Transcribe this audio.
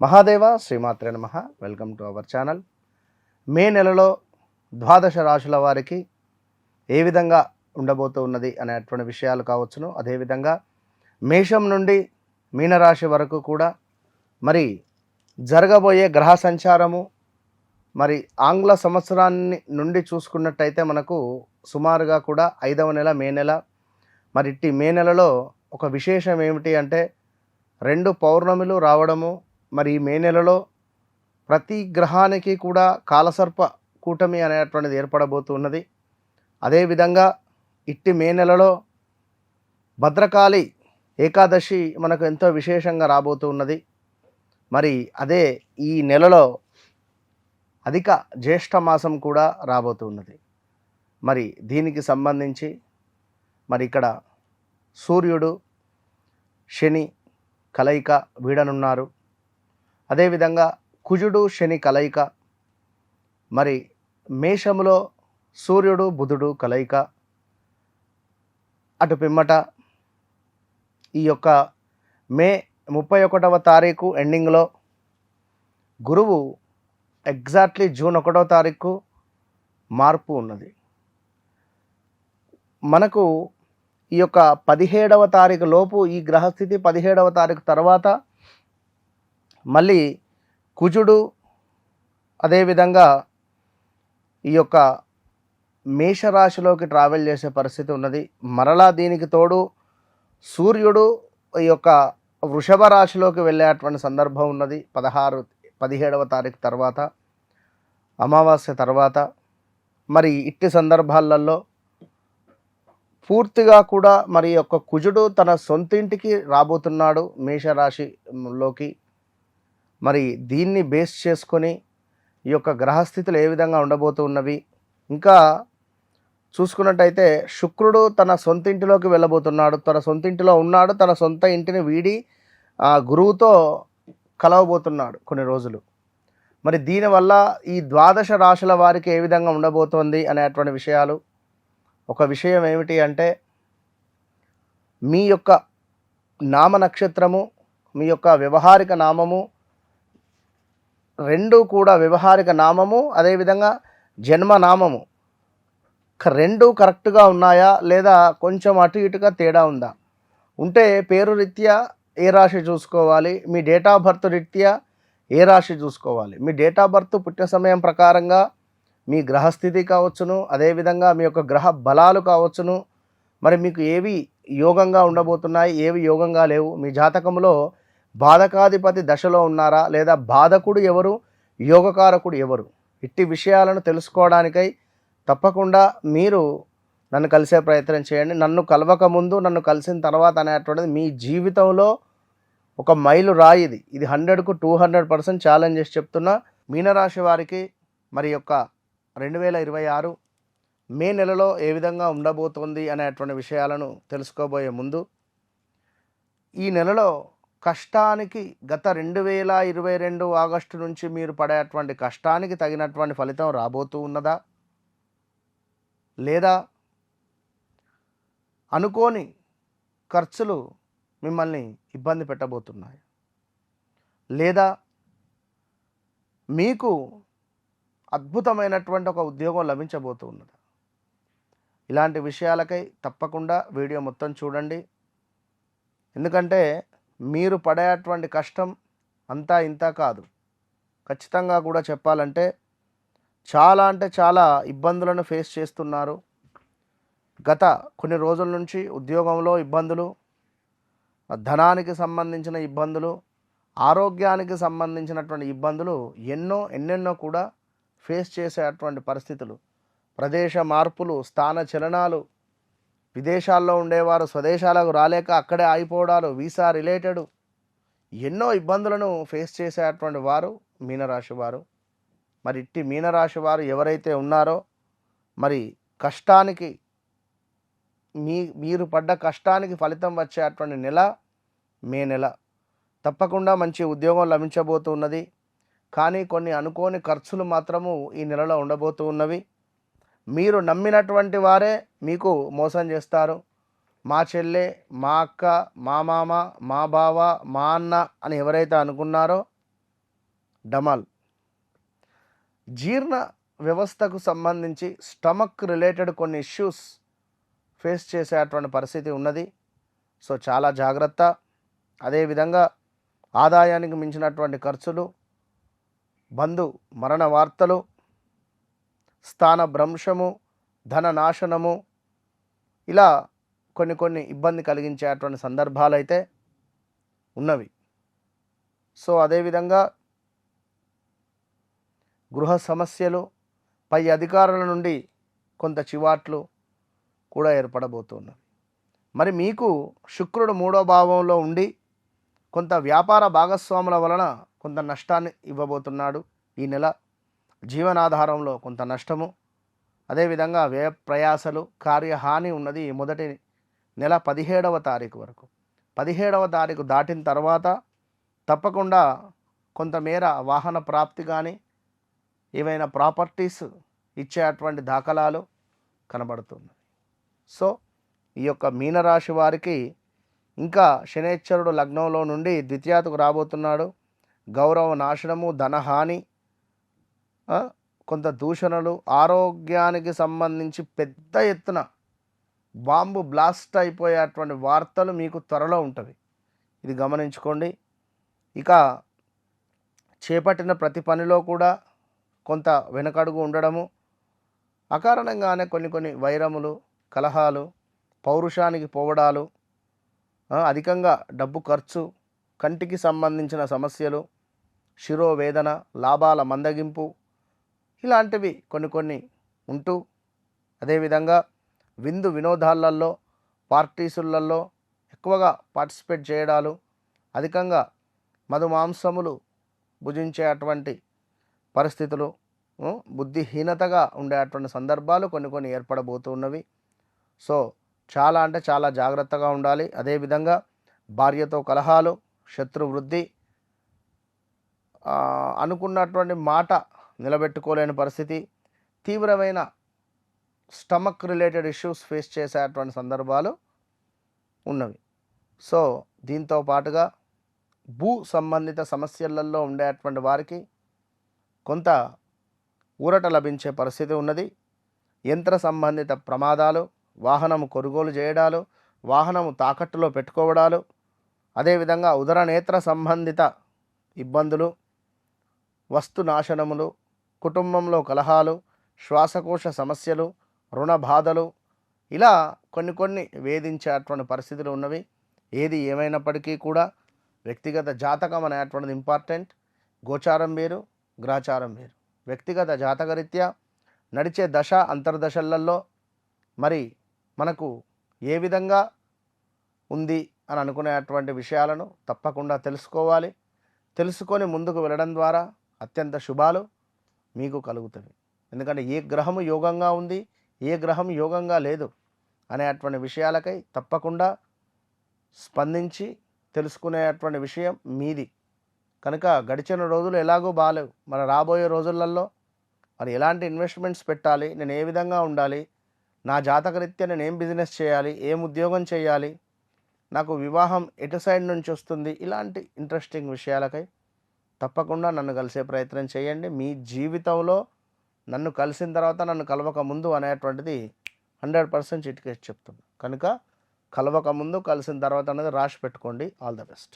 మహాదేవ శ్రీమాత్రే నమః. Welcome to our channel. May నెలలో ద్వాదశ రాశుల వారికి ఏ విధంగా ఉండబోతూ ఉన్నది అనేటువంటి విషయాలు కావచ్చును. అదేవిధంగా మేషం నుండి మీనరాశి వరకు కూడా మరి జరగబోయే గ్రహ సంచారము మరి ఆంగ్ల సంవత్సరాన్ని నుండి చూసుకున్నట్టయితే మనకు సుమారుగా కూడా 5వ నెల మే నెల. మరి ఇట్టి మే నెలలో ఒక విశేషం ఏమిటి అంటే 2 పౌర్ణమిలు రావడము. మరి ఈ మే నెలలో ప్రతి గ్రహానికి కూడా కాలసర్ప కూటమి అనేటువంటిది ఏర్పడబోతున్నది. అదేవిధంగా ఇట్టి మే నెలలో భద్రకాళి ఏకాదశి మనకు ఎంతో విశేషంగా రాబోతూ ఉన్నది. మరి అదే ఈ నెలలో అధిక జ్యేష్ఠ మాసం కూడా రాబోతూ ఉన్నది. మరి దీనికి సంబంధించి మరి ఇక్కడ సూర్యుడు శని కలయిక వీడనున్నారు. అదేవిధంగా కుజుడు శని కలయిక, మరి మేషములో సూర్యుడు బుధుడు కలయిక, అటు పిమ్మట ఈ యొక్క మే 31వ తారీఖు ఎండింగ్లో గురువు ఎగ్జాక్ట్లీ జూన్ 1వ తారీఖు మార్పు ఉన్నది. మనకు ఈ యొక్క 17వ తారీఖు లోపు ఈ గ్రహస్థితి, 17వ తారీఖు తర్వాత మళ్ళీ కుజుడు అదేవిధంగా ఈ యొక్క మేషరాశిలోకి ట్రావెల్ చేసే పరిస్థితి ఉన్నది. మరలా దీనికి తోడు సూర్యుడు ఈ యొక్క వృషభ రాశిలోకి వెళ్ళేటువంటి సందర్భం ఉన్నది 17వ తారీఖు తర్వాత, అమావాస్య తర్వాత. మరి ఇట్టి సందర్భాలలో పూర్తిగా కూడా మరి యొక్క కుజుడు తన సొంతింటికి రాబోతున్నాడు మేషరాశిలోకి. మరి దీన్ని బేస్ చేసుకొని ఈ యొక్క గ్రహస్థితులు ఏ విధంగా ఉండబోతూ ఉన్నవి, ఇంకా చూసుకున్నట్టయితే శుక్రుడు తన సొంతింటిలోకి వెళ్ళబోతున్నాడు. తన సొంతింటిలో ఉన్నాడు, తన సొంత ఇంటిని వీడి గురువుతో కలవబోతున్నాడు కొన్ని రోజులు. మరి దీనివల్ల ఈ ద్వాదశ రాశుల వారికి ఏ విధంగా ఉండబోతోంది అనేటువంటి విషయాలు. ఒక విషయం ఏమిటి అంటే మీ యొక్క నామ నక్షత్రము, మీ యొక్క వ్యవహారిక నామము రెండు కూడా, వ్యవహారిక నామము అదేవిధంగా జన్మనామము రెండు కరెక్ట్గా ఉన్నాయా లేదా కొంచెం అటు ఇటుగా తేడా ఉందా, ఉంటే పేరు రీత్యా ఏ రాశి చూసుకోవాలి, మీ డేట్ ఆఫ్ బర్త్ రీత్యా ఏ రాశి చూసుకోవాలి. మీ డేట్ ఆఫ్ బర్త్ పుట్టిన సమయం ప్రకారంగా మీ గ్రహస్థితి కావచ్చును, అదేవిధంగా మీ యొక్క గ్రహ బలాలు కావచ్చును. మరి మీకు ఏవి యోగంగా ఉండబోతున్నాయి, ఏవి యోగంగా లేవు, మీ జాతకంలో బాధకాధిపతి దశలో ఉన్నారా లేదా బాధకుడు ఎవరు, యోగకారకుడు ఎవరు, ఇట్టి విషయాలను తెలుసుకోవడానికై తప్పకుండా మీరు నన్ను కలిసే ప్రయత్నం చేయండి. నన్ను కలవక ముందు, నన్ను కలిసిన తర్వాత అనేటువంటిది మీ జీవితంలో ఒక మైలు రాయిది. ఇది 100కు 200% ఛాలెంజ్ చేసి చెప్తున్నా. మీనరాశి వారికి మరి యొక్క 2026 మే నెలలో ఏ విధంగా ఉండబోతోంది అనేటువంటి విషయాలను తెలుసుకోబోయే ముందు, ఈ నెలలో కష్టానికి గత 2022 ఆగస్టు నుంచి మీరు పడేటువంటి కష్టానికి తగినటువంటి ఫలితం రాబోతూ ఉన్నదా, లేదా అనుకోని ఖర్చులు మిమ్మల్ని ఇబ్బంది పెట్టబోతున్నాయి, లేదా మీకు అద్భుతమైనటువంటి ఒక ఉద్యోగం లభించబోతూ ఉన్నదా. ఇలాంటి విషయాలకై తప్పకుండా వీడియో మొత్తం చూడండి. ఎందుకంటే మీరు పడేటువంటి కష్టం అంతా ఇంత కాదు. ఖచ్చితంగా కూడా చెప్పాలంటే చాలా అంటే చాలా ఇబ్బందులను ఫేస్ చేస్తున్నారు. గత కొన్ని రోజుల నుంచి ఉద్యోగంలో ఇబ్బందులు, ధనానికి సంబంధించిన ఇబ్బందులు, ఆరోగ్యానికి సంబంధించినటువంటి ఇబ్బందులు ఎన్నెన్నో కూడా ఫేస్ చేసేటువంటి పరిస్థితులు, ప్రదేశ మార్పులు, స్థాన చలనాలు, విదేశాల్లో ఉండేవారు స్వదేశాలకు రాలేక అక్కడే ఆగిపోవడాలు, వీసా రిలేటెడ్ ఎన్నో ఇబ్బందులను ఫేస్ చేసేటువంటి వారు మీనరాశి వారు. మరి ఇట్టి మీనరాశి వారు ఎవరైతే ఉన్నారో మరి కష్టానికి మీరు పడ్డ కష్టానికి ఫలితం వచ్చేటువంటి నెల మే నెల. తప్పకుండా మంచి ఉద్యోగం లభించబోతున్నది. కానీ కొన్ని అనుకోని ఖర్చులు మాత్రము ఈ నెలలో ఉండబోతూ ఉన్నవి. మీరు నమ్మినటువంటి వారే మీకు మోసం చేస్తారు. మా చెల్లె, మా అక్క, మా మామ, మా బావ, మా అన్న అని ఎవరైతే అనుకున్నారో డమాల్. జీర్ణ వ్యవస్థకు సంబంధించి స్టమక్ రిలేటెడ్ కొన్ని ఇష్యూస్ ఫేస్ చేసేటువంటి పరిస్థితి ఉన్నది. సో చాలా జాగ్రత్త. అదేవిధంగా ఆదాయానికి మించినటువంటి ఖర్చులు, బంధు మరణ వార్తలు, స్థాన భ్రంశము, ధన నాశనము, ఇలా కొన్ని ఇబ్బంది కలిగించేటువంటి సందర్భాలు అయితే ఉన్నవి. సో అదేవిధంగా గృహ సమస్యలు, పై అధికారుల నుండి కొంత చివాట్లు కూడా ఏర్పడబోతున్నవి. మరి మీకు శుక్రుడు 3వ భావంలో ఉండి కొంత వ్యాపార భాగస్వాముల వలన కొంత నష్టాన్ని ఇవ్వబోతున్నాడు. ఈ నెల జీవనాధారంలో కొంత నష్టము, అదేవిధంగా వ్యయ ప్రయాసలు, కార్యహాని ఉన్నది మొదటి నెల 17వ తారీఖు వరకు. 17వ తారీఖు దాటిన తర్వాత తప్పకుండా కొంతమేర వాహన ప్రాప్తి కానీ ఏవైనా ప్రాపర్టీస్ ఇచ్చేటువంటి దాఖలాలు కనబడుతున్నాయి. సో ఈ యొక్క మీనరాశి వారికి ఇంకా శనేశ్వరుడు లగ్నంలో నుండి ద్వితీయాతకు రాబోతున్నాడు. గౌరవ నాశనము, ధనహాని, కొంత దూషణలు, ఆరోగ్యానికి సంబంధించి పెద్ద ఎత్తున బాంబు బ్లాస్ట్ అయిపోయేటువంటి వార్తలు మీకు త్వరలో ఉంటవి. ఇది గమనించుకోండి. ఇక చేపట్టిన ప్రతి పనిలో కూడా కొంత వెనకడుగు ఉండడము, అకారణంగానే కొన్ని వైరములు, కలహాలు, పౌరుషానికి పోవడాలు, అధికంగా డబ్బు ఖర్చు, కంటికి సంబంధించిన సమస్యలు, శిరోవేదన, లాభాల మందగింపు, ఇలాంటివి కొన్ని ఉంటూ, అదేవిధంగా విందు వినోదాలలో, పార్టీసులలో ఎక్కువగా పార్టిసిపేట్ చేయడాలు, అధికంగా మధుమాంసములు భుజించేటువంటి పరిస్థితులు, బుద్ధిహీనతగా ఉండేటువంటి సందర్భాలు కొన్ని ఏర్పడబోతున్నవి. సో చాలా అంటే చాలా జాగ్రత్తగా ఉండాలి. అదేవిధంగా భార్యతో కలహాలు, శత్రు వృద్ధి, అనుకున్నటువంటి మాట నిలబెట్టుకోలేని పరిస్థితి, తీవ్రమైన స్టమక్ రిలేటెడ్ ఇష్యూస్ ఫేస్ చేసేటువంటి సందర్భాలు ఉన్నవి. సో దీంతో పాటుగా భూ సంబంధిత సమస్యలలో ఉండేటువంటి వారికి కొంత ఊరట లభించే పరిస్థితి ఉన్నది. యంత్ర సంబంధిత ప్రమాదాలు, వాహనము కొనుగోలు చేయడాలు, వాహనము తాకట్టులో పెట్టుకోవడాలు, అదేవిధంగా ఉదర నేత్ర సంబంధిత ఇబ్బందులు, వస్తు నాశనములు, కుటుంబంలో కలహాలు, శ్వాసకోశ సమస్యలు, రుణ బాధలు, ఇలా కొన్ని వేధించేటువంటి పరిస్థితులు ఉన్నవి. ఏది ఏమైనప్పటికీ కూడా వ్యక్తిగత జాతకం అనేటువంటిది ఇంపార్టెంట్. గోచారం వేరు, గ్రహచారం వేరు. వ్యక్తిగత జాతకరీత్యా నడిచే దశ అంతర్దశలలో మరి మనకు ఏ విధంగా ఉంది అని అనుకునేటువంటి విషయాలను తప్పకుండా తెలుసుకోవాలి. తెలుసుకొని ముందుకు వెళ్ళడం ద్వారా అత్యంత శుభాలు మీకు కలుగుతాయి. ఎందుకంటే ఏ గ్రహము యోగంగా ఉంది, ఏ గ్రహం యోగంగా లేదు అనేటువంటి విషయాలకై తప్పకుండా స్పందించి తెలుసుకునేటువంటి విషయం మీది. కనుక గడిచిన రోజులు ఎలాగో బాలేవు, మరి రాబోయే రోజులలో మరి ఎలాంటి ఇన్వెస్ట్మెంట్స్ పెట్టాలి, నేను ఏ విధంగా ఉండాలి, నా జాతకరీత్యా నేను ఏం బిజినెస్ చేయాలి, ఏం ఉద్యోగం చేయాలి, నాకు వివాహం ఎటు సైడ్ నుంచి వస్తుంది, ఇలాంటి ఇంట్రెస్టింగ్ విషయాలకై తప్పకుండా నన్ను కలిసే ప్రయత్నం చేయండి. మీ జీవితంలో నన్ను కలిసిన తర్వాత నన్ను కలవక ముందు అనేటువంటిది 100% చిటికేసి చెప్తుంది. కనుక కలవక ముందు కలిసిన తర్వాత అనేది రాసి పెట్టుకోండి. All the best.